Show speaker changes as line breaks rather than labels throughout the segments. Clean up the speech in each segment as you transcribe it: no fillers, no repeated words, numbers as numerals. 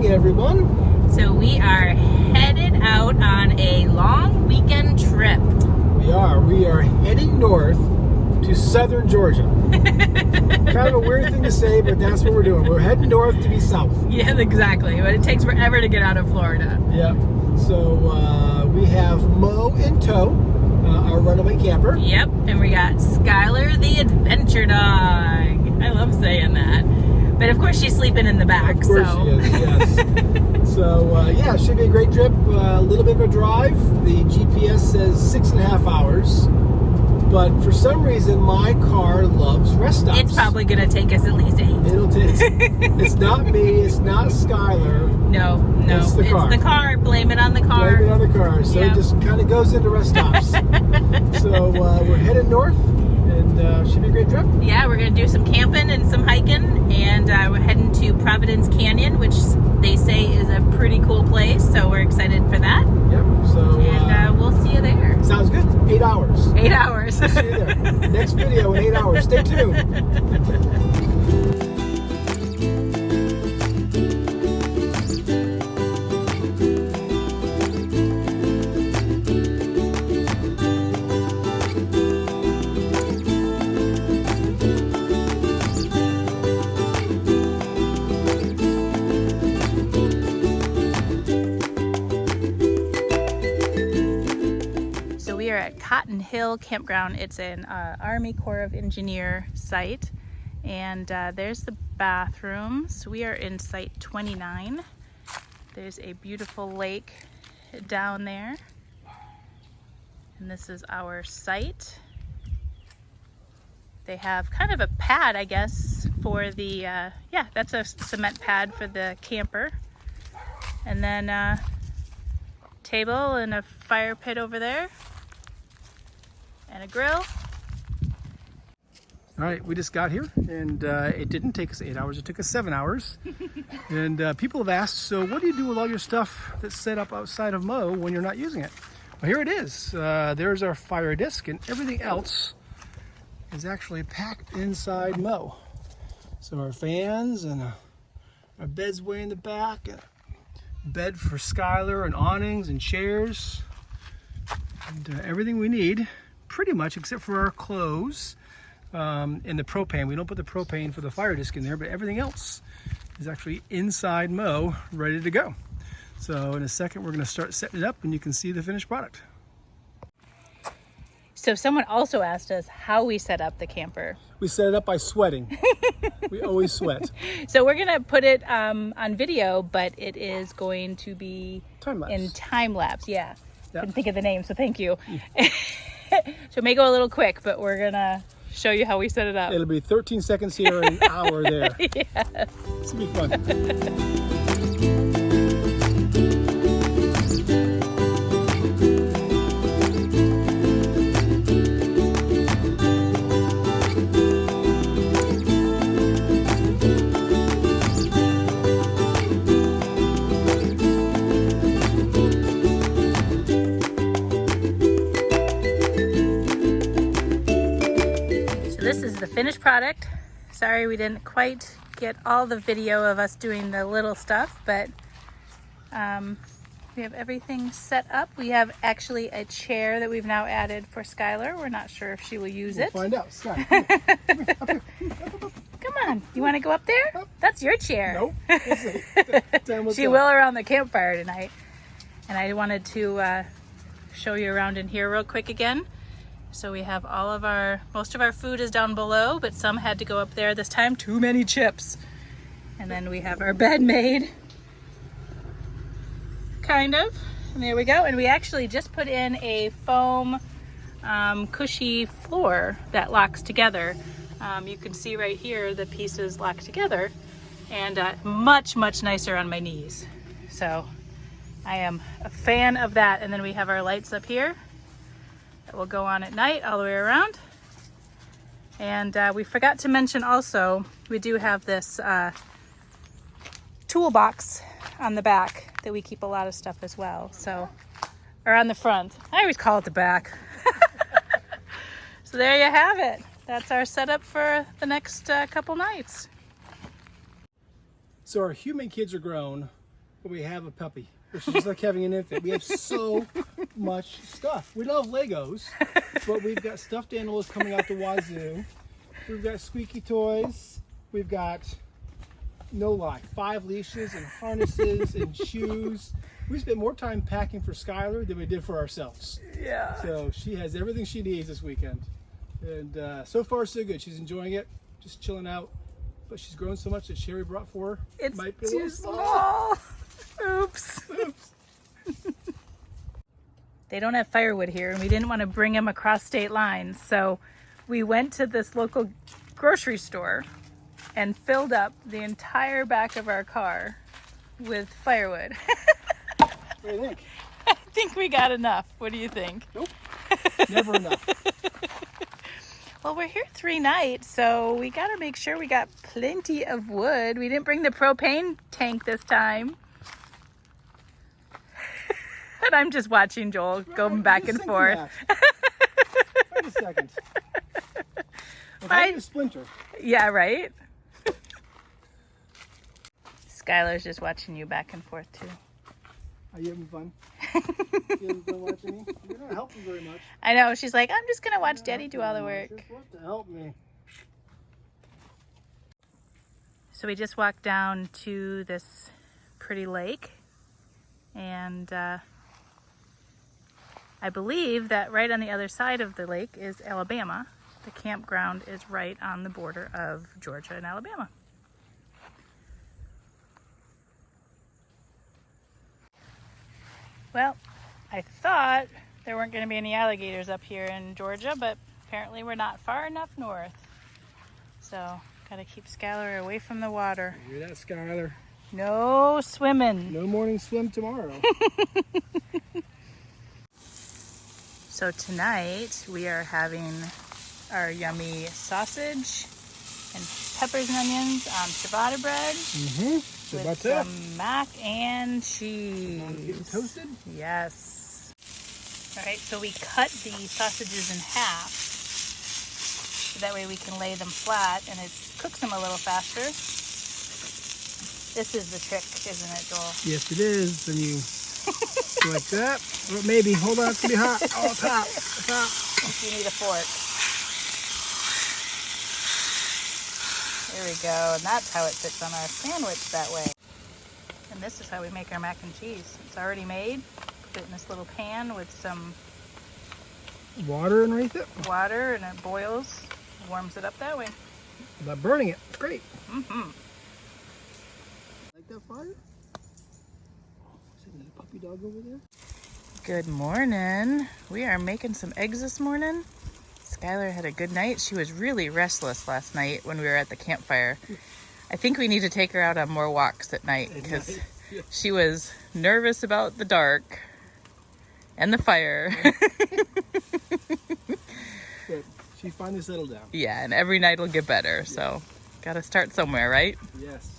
morning, everyone.
So we are headed out on a long weekend trip.
We are heading north to southern Georgia. Kind of a weird thing to say, but that's what we're doing. We're heading north to be south.
Yeah, exactly. But it takes forever to get out of Florida.
Yep. So we have Mo in tow, our runaway camper.
Yep, and we got Skylar the adventure dog. I love saying that. But of course she's sleeping in the back.
Of course she is, yes. So yeah, it should be a great trip. A little bit of a drive. The GPS says 6.5 hours. But for some reason, my car loves rest stops.
It's probably going to take us at least 8.
It'll take. It's not me. It's not Skylar.
No.
It's the car.
It's the car. Blame it on the car.
Blame it on the car. So
Yep.
it just kind of goes into rest stops. So we're headed north, and should be a great trip.
Yeah, we're going to do some camping and some hiking, and we're heading to Providence Canyon, which they say is a pretty cool place, so we're excited for that.
Yep. So
And we'll see you there.
sounds good. 8 hours.
8 hours.
See you there. Next video in 8 hours. Stay tuned.
We are at Cotton Hill Campground. It's an Army Corps of Engineer site, and there's the bathrooms. We are in site 29. There's a beautiful lake down there, and this is our site. They have kind of a pad, I guess, for the yeah, that's a cement pad for the camper, and then table and a fire pit over there. And a grill.
All right, we just got here, and it didn't take us 8 hours. It took us 7 hours. And people have asked, so what do you do with all your stuff that's set up outside of Mo when you're not using it? Well, here it is. There's our fire disc, and everything else is actually packed inside Mo. So our fans and our bed's way in the back, and a bed for Skylar, and awnings and chairs, and everything we need. Pretty much, except for our clothes and the propane. We don't put the propane for the fire disc in there, but everything else is actually inside Mo, ready to go. So in a second, we're going to start setting it up, and you can see the finished product.
So someone also asked us how we set up the camper.
We set it up by sweating. We always sweat.
So we're going to put it on video, but it is going to be in time lapse. Yeah. Couldn't think of the name, so thank you. Yeah. So it may go a little quick, but we're gonna show you how we set it up.
It'll be 13 seconds here and an hour there.
Yes.
It's gonna be fun.
This is the finished product. Sorry we didn't quite get all the video of us doing the little stuff, but we have everything set up. We have actually a chair that we've now added for Skylar. We're not sure if she will use it.
We'll find out. Sky,
come on, you want to go up there? That's your chair.
Nope.
She will around the campfire tonight. And I wanted to show you around in here real quick again. So we have most of our food is down below, but some had to go up there this time. Too many chips. And then we have our bed made. Kind of. And there we go. And we actually just put in a foam cushy floor that locks together. You can see right here the pieces lock together, and much nicer on my knees. So I am a fan of that. And then we have our lights up here that will go on at night all the way around. And we forgot to mention also, we do have this toolbox on the back that we keep a lot of stuff as well. So, or on the front. I always call it the back. So there you have it. That's our setup for the next couple nights.
So our human kids are grown, but we have a puppy. Which is just like having an infant. We have so much stuff. We love Legos, but we've got stuffed animals coming out the wazoo. We've got squeaky toys. We've got, no lie, 5 leashes and harnesses and shoes. We spent more time packing for Skylar than we did for ourselves.
Yeah.
So she has everything she needs this weekend. And so far so good. She's enjoying it, just chilling out. But she's grown so much that Sherry brought for her.
It's
might be a
too
little
small. Oops.
Oops.
They don't have firewood here, and we didn't want to bring them across state lines. So we went to this local grocery store and filled up the entire back of our car with firewood.
What do you think?
I think we got enough. What do you think?
Nope. Never enough.
Well, we're here 3 nights, so we got to make sure we got plenty of wood. We didn't bring the propane tank this time. And I'm just watching Joel going back and forth.
Wait a second. If I need a splinter.
Yeah, right? Skylar's just watching you back and forth, too.
Are you having fun? You having fun watching me? You're not helping very much.
I know. She's like, I'm just going to watch Daddy do all the work.
You're supposed to help me.
So we just walked down to this pretty lake. And I believe that right on the other side of the lake is Alabama. The campground is right on the border of Georgia and Alabama. Well, I thought there weren't going to be any alligators up here in Georgia, but apparently we're not far enough north. So, gotta keep Skylar away from the water.
You hear that, Skylar?
No swimming.
No morning swim tomorrow.
So tonight we are having our yummy sausage and peppers and onions on ciabatta bread with some mac and cheese.
Getting toasted?
Yes. All right, so we cut the sausages in half so that way we can lay them flat and it cooks them a little faster. This is the trick, isn't it, Joel?
Yes, it is. Then you go like that. Or maybe. Hold on, it's gonna be hot. Oh, it's hot. It's hot.
You need a fork. There we go. And that's how it fits on our sandwich that way. And this is how we make our mac and cheese. It's already made. Put it in this little pan with some
Water underneath it?
water and it boils. Warms it up that way.
Without burning it. It's great.
Mm-hmm.
Like that fire? Oh, is that another puppy dog over there?
Good morning. We are making some eggs this morning. Skylar had a good night. She was really restless last night when we were at the campfire. I think we need to take her out on more walks at night because she was nervous about the dark and the fire.
But she finally settled down.
Yeah, and every night will get better. So, gotta start somewhere, right?
Yes.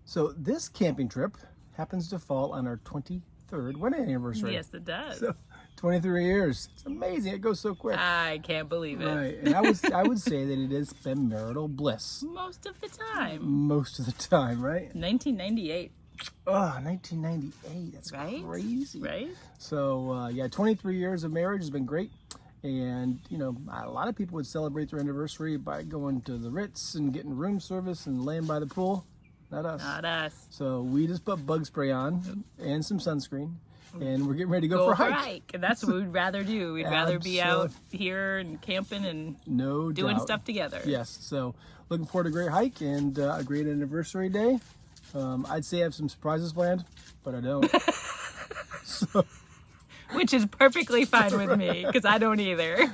So this camping trip happens to fall on our 23rd wedding anniversary.
Yes, it does.
So 23 years. It's amazing. It goes so quick.
I can't believe it.
Right. And I would say that it has been marital bliss.
Most of the time.
Most of the time, right?
1998.
Oh, 1998. That's
Right?
crazy.
Right?
So, 23 years of marriage has been great. And, you know, a lot of people would celebrate their anniversary by going to the Ritz and getting room service and laying by the pool. Not us.
Not us.
So we just put bug spray on and some sunscreen. And we're getting ready to go for a hike.
And that's what we'd rather do. We'd rather be out here and camping and doing stuff together.
Yes. So looking forward to a great hike and a great anniversary day. I'd say I have some surprises planned, but I don't. So,
which is perfectly fine with me because I don't either.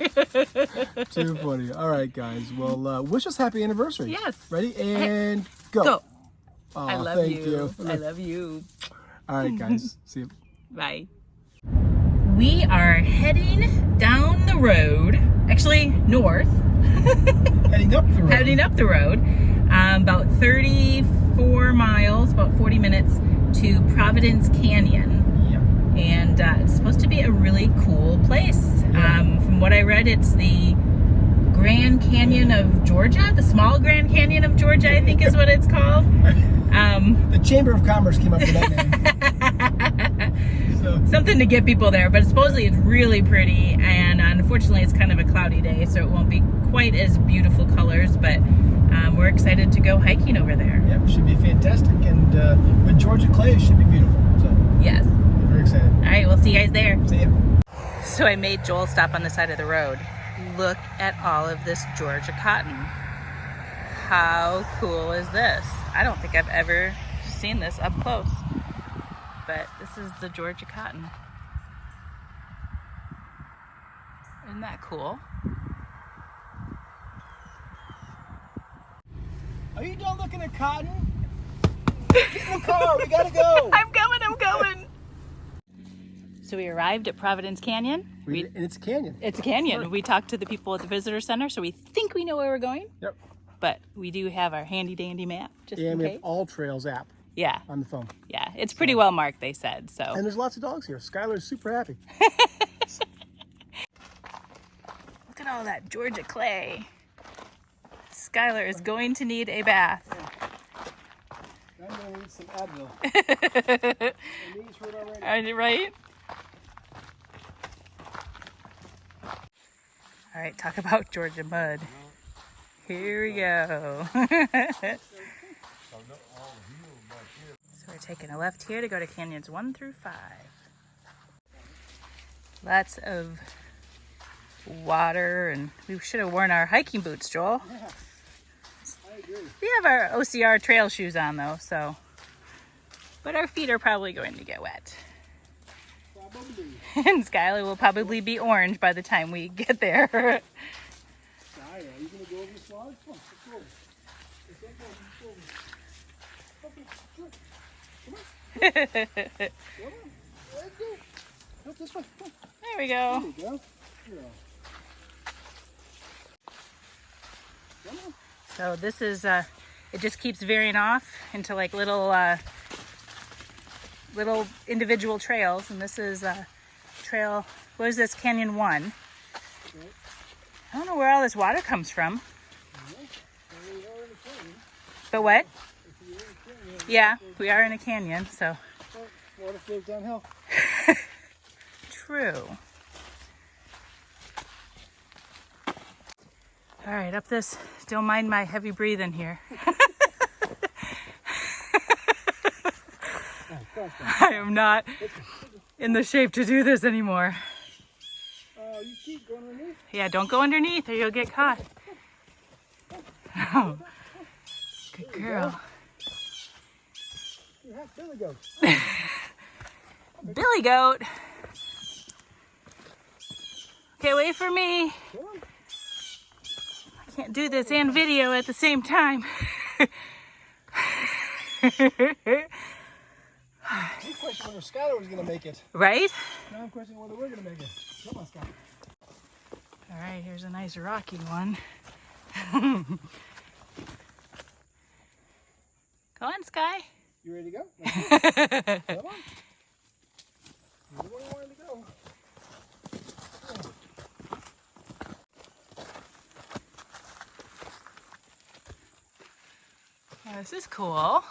Too funny. All right, guys. Well, wish us happy anniversary.
Yes.
Ready? And go.
Go.
Aw,
I love
thank
you. I love you.
All right, guys. See you.
Bye. We are heading down the road, actually north.
Heading up the road.
Heading up the road, about 34 miles, about 40 minutes to Providence Canyon.
Yep.
And it's supposed to be a really cool place.
Yeah.
From what I read, it's the Grand Canyon of Georgia, the small Grand Canyon of Georgia, I think is what it's called.
The Chamber of Commerce came up with that name. So.
Something to get people there, but supposedly it's really pretty, and unfortunately it's kind of a cloudy day, so it won't be quite as beautiful colors, but we're excited to go hiking over there.
Yep, should be fantastic, and with Georgia clay, it should be beautiful. So
yes.
Very excited.
All right, we'll see you guys there.
See ya.
So I made Joel stop on the side of the road. Look at all of this Georgia cotton. How cool is this? I don't think I've ever seen this up close, but this is the Georgia cotton. Isn't that cool?
Are you done looking at cotton? Get in the car, we gotta go.
I'm going. So we arrived at Providence Canyon.
And it's a canyon.
It's a canyon. We talked to the people at the visitor center, so we think we know where we're going.
Yep.
But we do have our handy dandy map, just in
And we
case.
have All Trails app
Yeah.
on the phone.
Yeah, it's pretty well marked, they said. So.
And there's lots of dogs here. Skylar's super happy.
Look at all that Georgia clay. Skylar is going to need a bath.
I'm gonna need some Advil. My knees hurt already.
Are you right? All right, talk about Georgia mud. Here we go. So we're taking a left here to go to canyons 1 through 5. Lots of water, and we should have worn our hiking boots, Joel.
Yeah, I agree.
We have our OCR trail shoes on though, so. But our feet are probably going to get wet.
Probably.
And Skylar will probably be orange by the time we get there.
Skylar, are you gonna go over the slide? Come on, let's go. Let's go. Come on. Let's go. Up this way. Come on.
There we go.
There you go. Yeah. Come on.
So this is, it just keeps veering off into like little individual trails. And this is trail, what is this, Canyon 1.
Right.
I don't know where all this water comes from.
We are in a canyon.
But what?
If you're in a canyon,
Yeah, we are in a canyon, so.
water flows downhill.
True. All right, up this, don't mind my heavy breathing here. I am not in the shape to do this anymore.
Oh, you keep going underneath.
Yeah, don't go underneath or you'll get caught. Oh, good girl.
You have Billy Goat.
Billy Goat. Okay, wait for me.
Come on.
I can't do this and video at the same time.
I question whether Skylar was going to make it.
Right?
Now I'm questioning whether we're going to make it. Come on, Skylar.
All right, here's a nice rocky one. Go on, Sky.
You ready to go? Come on. You're the one who wanted to go.
Oh, this is cool.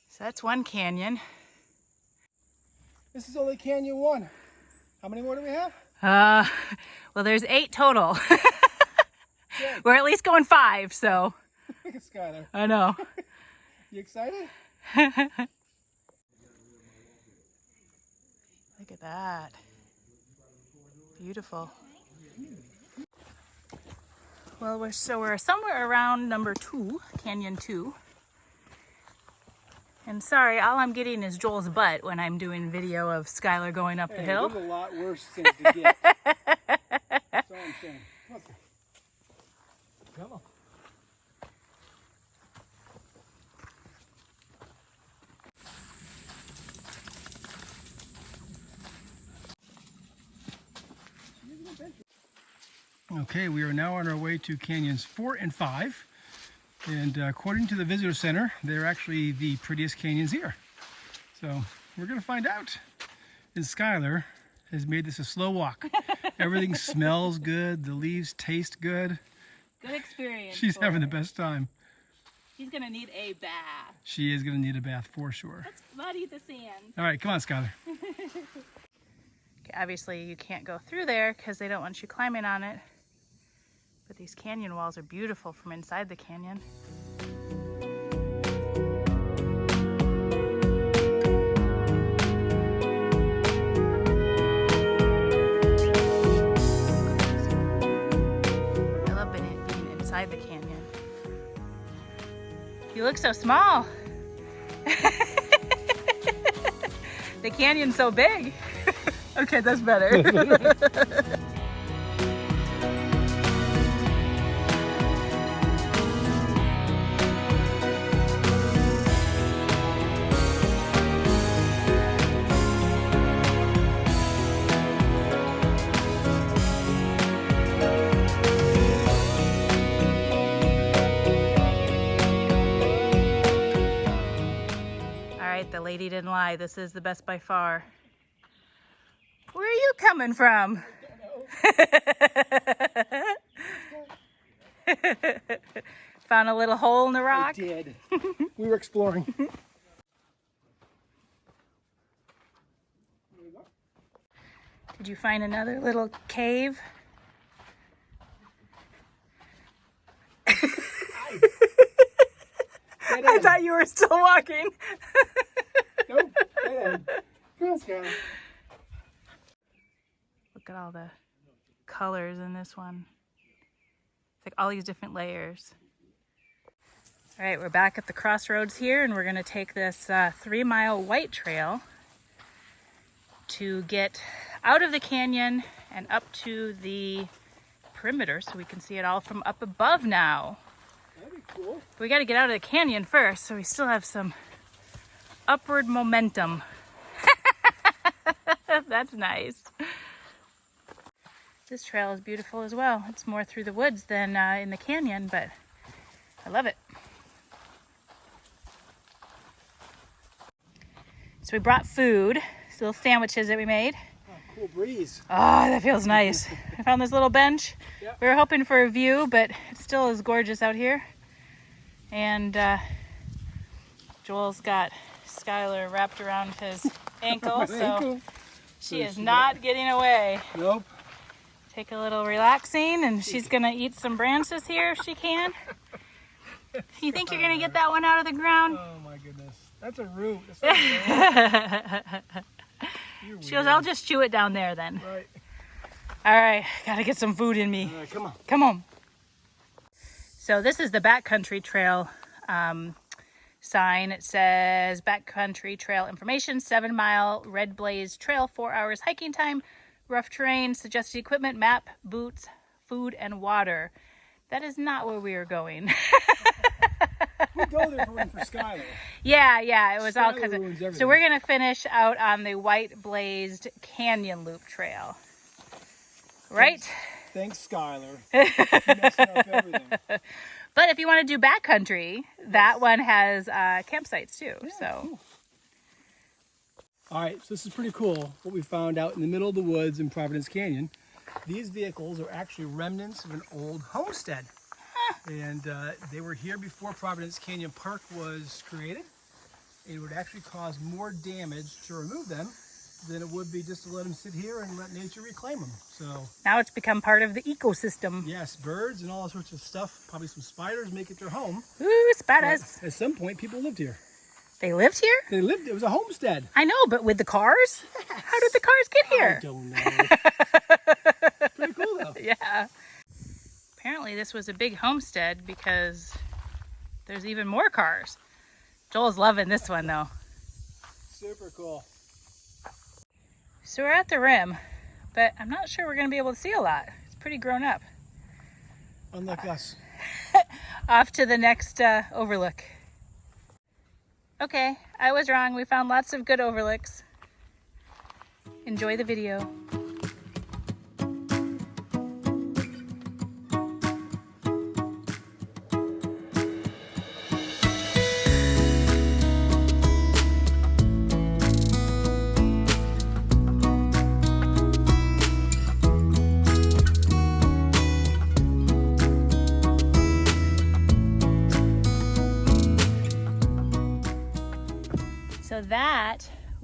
So that's one canyon.
This is only Canyon 1. How many more do we have?
Well, there's 8 total. We're at least going 5, so.
Look at Skylar.
I know.
You excited?
Look at that. Beautiful. Well, we're somewhere around number 2, Canyon 2. And sorry, all I'm getting is Joel's butt when I'm doing video of Skylar going up the hill.
There's a lot worse things to get. That's all I'm saying. Come on. Okay, we are now on our way to Canyons 4 and 5. And according to the visitor center, they're actually the prettiest canyons here. So we're going to find out. And Skylar has made this a slow walk. Everything smells good. The leaves taste good.
Good experience.
She's having the best time.
She's going to need a bath.
She is going to need a bath for sure.
Let's muddy the sand.
All right, come on, Skylar.
Okay, obviously, you can't go through there because they don't want you climbing on it. But these canyon walls are beautiful from inside the canyon. The canyon. You look so small. The canyon's so big. Okay, that's better. The lady didn't lie. This is the best by far. Where are you coming from? Found a little hole in the rock?
I did. We were exploring.
Did you find another little cave? I thought you were still walking.
Nope. Come on, Skylar.
Look at all the colors in this one. It's like all these different layers. All right, we're back at the crossroads here, and we're going to take this 3-mile white trail to get out of the canyon and up to the perimeter so we can see it all from up above now.
That'd be cool.
We got to get out of the canyon first, so we still have some upward momentum. That's nice. This trail is beautiful as well. It's more through the woods than in the canyon, but I love it. So we brought food, these little sandwiches that we made.
Oh, cool breeze.
Oh, that feels nice. I found this little bench.
Yep.
We were hoping for a view, but it still is gorgeous out here. And Joel's got Skylar wrapped around his ankle, so she is not getting away.
Nope.
Take a little relaxing, and she's gonna eat some branches here if she can. You think you're gonna get that one out of the ground?
Oh my goodness. That's a root. That's
She goes, I'll just chew it down there then.
Right.
All right, gotta get some food in me.
All right, come on.
Come on. So this is the backcountry trail sign. It says backcountry trail information, 7-mile red blaze trail, 4 hours hiking time, rough terrain, suggested equipment, map, boots, food, and water. That is not where we are going.
We go there for Skylar.
Yeah, it was all because
ruins
of.
everything.
So we're gonna finish out on the white blazed canyon loop trail. Right?
Thanks, Skylar. Messing up everything.
But if you want to do backcountry, that one has campsites too.
Yeah,
so.
cool. All right, so this is pretty cool. What we found out in the middle of the woods in Providence Canyon. These vehicles are actually remnants of an old homestead. And they were here before Providence Canyon Park was created. It would actually cause more damage to remove them than it would be just to let them sit here and let nature reclaim them. So
Now it's become part of the ecosystem.
yes, birds and all sorts of stuff, probably some spiders make it their home.
Ooh, spiders.
At some point, people lived here.
They lived here?
They lived, it was a homestead.
I know, but with the cars? How did the cars get
I
here?
don't know. Pretty cool though.
Yeah. Apparently this was a big homestead because there's even more cars. Joel's loving this one though.
Super cool.
So we're at the rim, but I'm not sure we're going to be able to see a lot. It's pretty grown up.
Unlike us.
Off to the next overlook. Okay, I was wrong. We found lots of good overlooks. Enjoy the video.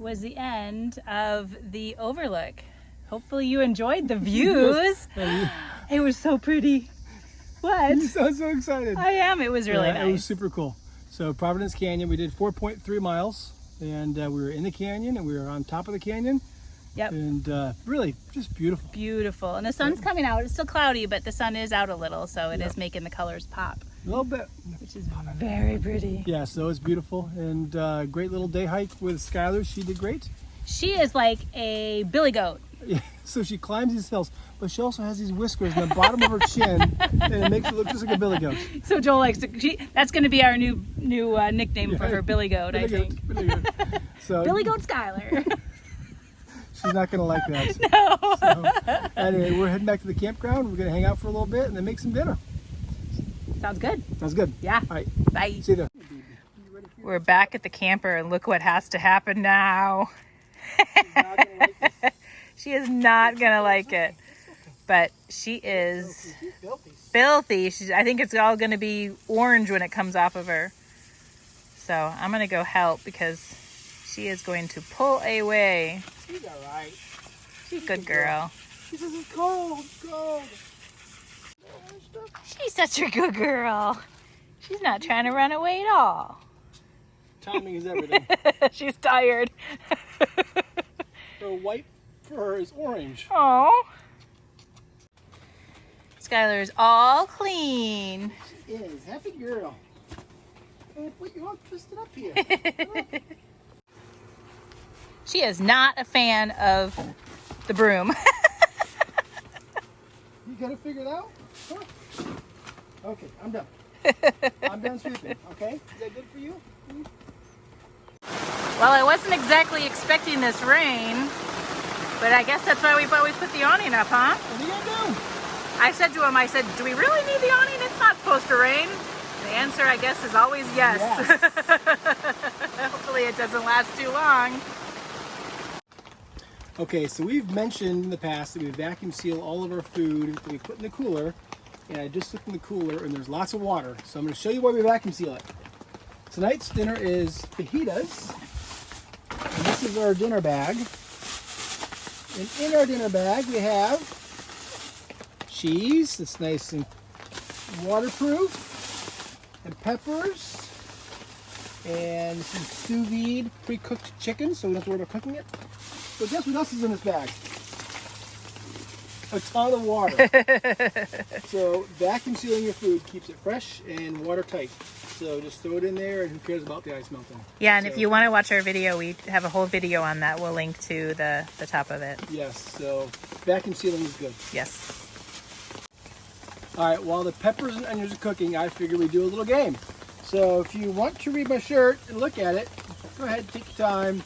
was the end of the Overlook. Hopefully you enjoyed the views. It was so pretty. What?
You sound so excited.
I am. It was really nice.
It was super cool. So Providence Canyon, we did 4.3 miles, and we were in the canyon, and we were on top of the canyon.
Yep.
And really, just beautiful.
Beautiful. And the sun's coming out. It's still cloudy, but the sun is out a little, so it is making the colors pop.
A little bit.
Which is very pretty.
Yeah, so it's beautiful. And great little day hike with Skylar. She did great.
She is like a billy goat.
Yeah, so she climbs these hills, but she also has these whiskers on the bottom of her chin, and it makes her look just like a billy goat.
So Joel likes to, that's going to be our new nickname for her, billy goat, I think.
Billy goat. So,
Billy Goat Skylar.
She's not going to like that.
No.
So, anyway, we're heading back to the campground. We're going to hang out for a little bit and then make some dinner.
Sounds good.
Sounds good.
Yeah.
All right.
Bye.
See you there.
We're back at the camper, and look what has to happen now. She is not going to like it. But she is filthy. I think it's all going to be orange when it comes off of her. So I'm going to go help because she is going to pull away.
She's all right.
She's a good girl.
She says it's cold. It's cold.
She's such a good girl. She's not trying to run away at all.
Timing is everything.
She's tired.
Her white fur is orange.
Oh. Skylar's all clean.
She is. Happy girl. Hey, put you all twisted up here.
She is not a fan of the broom.
You got it figured out? Huh? Okay, I'm done. I'm done sweeping, okay? Is that good for you?
Well, I wasn't exactly expecting this rain, but I guess that's why we put the awning up, huh?
What are you gonna do?
I said to him, do we really need the awning? It's not supposed to rain. The answer, I guess, is always yes. Hopefully it doesn't last too long.
Okay, so we've mentioned in the past that we vacuum seal all of our food that we put in the cooler. And I just looked in the cooler and there's lots of water. So I'm going to show you why we vacuum seal it. Tonight's dinner is fajitas. And this is our dinner bag. And in our dinner bag we have cheese that's nice and waterproof, and peppers, and some sous vide pre-cooked chicken, so we don't have to worry about cooking it. So guess what else is in this bag? A ton of water. So vacuum sealing your food keeps it fresh and watertight. So just throw it in there, and who cares about the ice melting?
Yeah, and if you want to watch our video, we have a whole video on that. We'll link to the top of it.
Yes, so vacuum sealing is good.
Yes.
All right, while the peppers and onions are cooking, I figure we do a little game. So if you want to read my shirt and look at it, go ahead, take your time.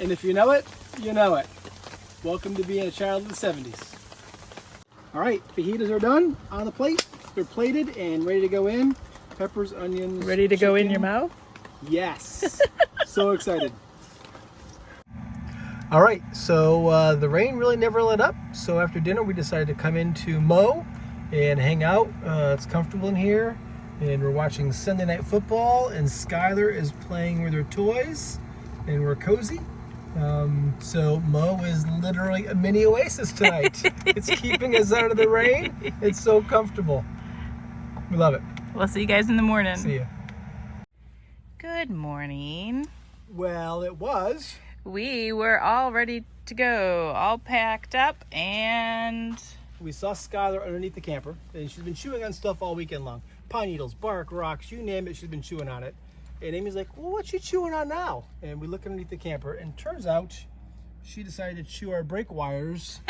And if you know it, you know it. Welcome to being a child of the 70s. All right, fajitas are done on the plate. They're plated and ready to go in. Peppers, onions,
Ready to go in your mouth?
Yes. So excited. All right, so the rain really never let up. So after dinner, we decided to come into Mo and hang out. It's comfortable in here. And we're watching Sunday Night Football, and Skylar is playing with her toys, and we're cozy. So Mo is literally a mini oasis tonight. It's keeping us out of the rain. It's so comfortable. We love it.
We'll see you guys in the morning.
See ya.
Good morning.
Well, it was.
We were all ready to go, all packed up, and
We saw Skylar underneath the camper, and she's been chewing on stuff all weekend long. Pine needles, bark, rocks, you name it, she's been chewing on it. And Amy's like, well, what's she chewing on now? And we look underneath the camper, and turns out she decided to chew our brake wires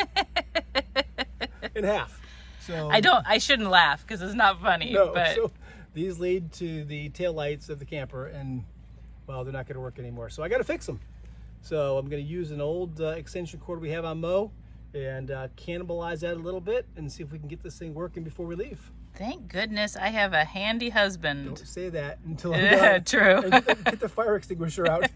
in half. So
I shouldn't laugh because it's not funny.
no,
but
so these lead to the taillights of the camper, and well, they're not going to work anymore. So I got to fix them. So I'm going to use an old extension cord we have on Mo and cannibalize that a little bit and see if we can get this thing working before we leave.
thank goodness I have a handy husband.
Don't say that until I'm done.
True.
And get the fire extinguisher out.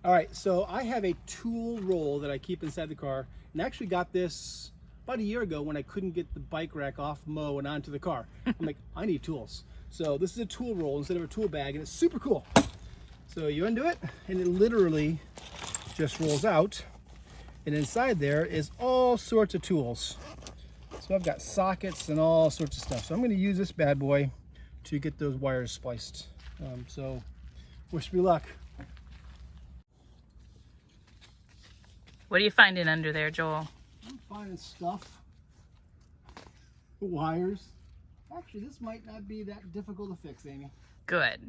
All right, so I have a tool roll that I keep inside the car, and I actually got this about a year ago when I couldn't get the bike rack off Mo and onto the car. I'm like, I need tools. So this is a tool roll instead of a tool bag, and it's super cool. So you undo it, and it literally just rolls out. And inside there is all sorts of tools. So I've got sockets and all sorts of stuff. So I'm going to use this bad boy to get those wires spliced. So wish me luck.
What are you finding under there, Joel?
I'm finding stuff. Wires. Actually, this might not be that difficult to fix, Amy.
Good.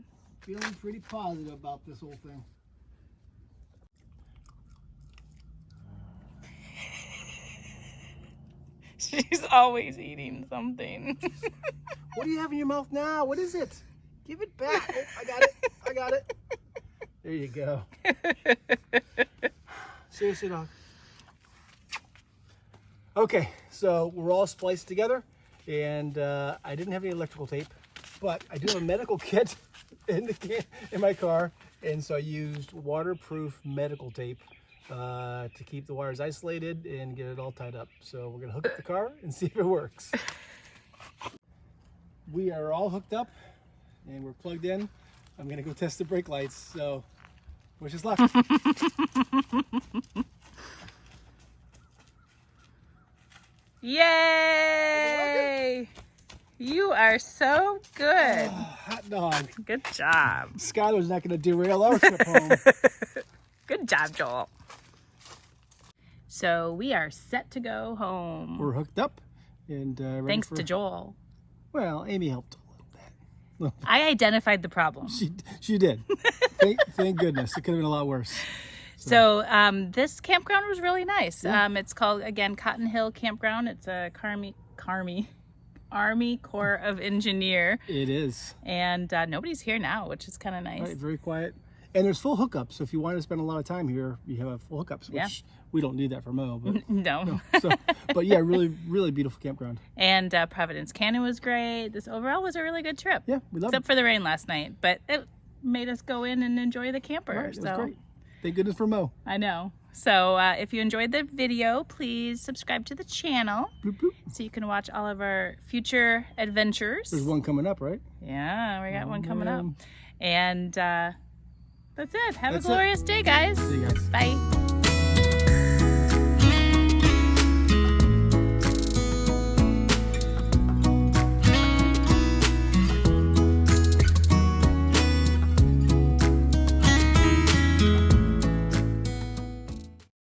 Feeling pretty positive about this whole thing.
She's always eating something.
What do you have in your mouth now? What is it? Give it back. Oh, I got it. I got it. There you go. Seriously, dog. Okay, so we're all spliced together, and I didn't have any electrical tape, but I do have a medical kit in my car, and so I used waterproof medical tape to keep the wires isolated and get it all tied up. So we're gonna hook up the car and see if it works. We are all hooked up and we're plugged in. I'm gonna go test the brake lights, so wish us luck.
Yay! You are so good.
Hot dog.
Good job.
Skylar's not gonna derail our trip home.
Good job, Joel. So we are set to go home.
We're hooked up and ready
Thanks
for...
to Joel.
Well, Amy helped a little bit.
I identified the problem.
She did. Thank goodness. It could have been a lot worse.
So this campground was really nice. Yeah. It's called, again, Cotton Hill Campground. It's a Army Corps of Engineer.
It is.
And nobody's here now, which is kind of nice.
Right, very quiet. And there's full hookups. So if you want to spend a lot of time here, you have full hookups, which we don't need that for Mo. But,
no.
So, but yeah, really, really beautiful campground.
And Providence Canyon was great. This overall was a really good trip.
Yeah, we loved it.
Except for the rain last night. But it made us go in and enjoy the camper.
Right, it was great. Thank goodness for Mo.
I know. So if you enjoyed the video, please subscribe to the channel.
Bloop, bloop. So
you can watch all of our future adventures.
There's one coming up, right?
Yeah, we got one coming up. And that's it. Have a glorious day, guys.
See you guys.
Bye.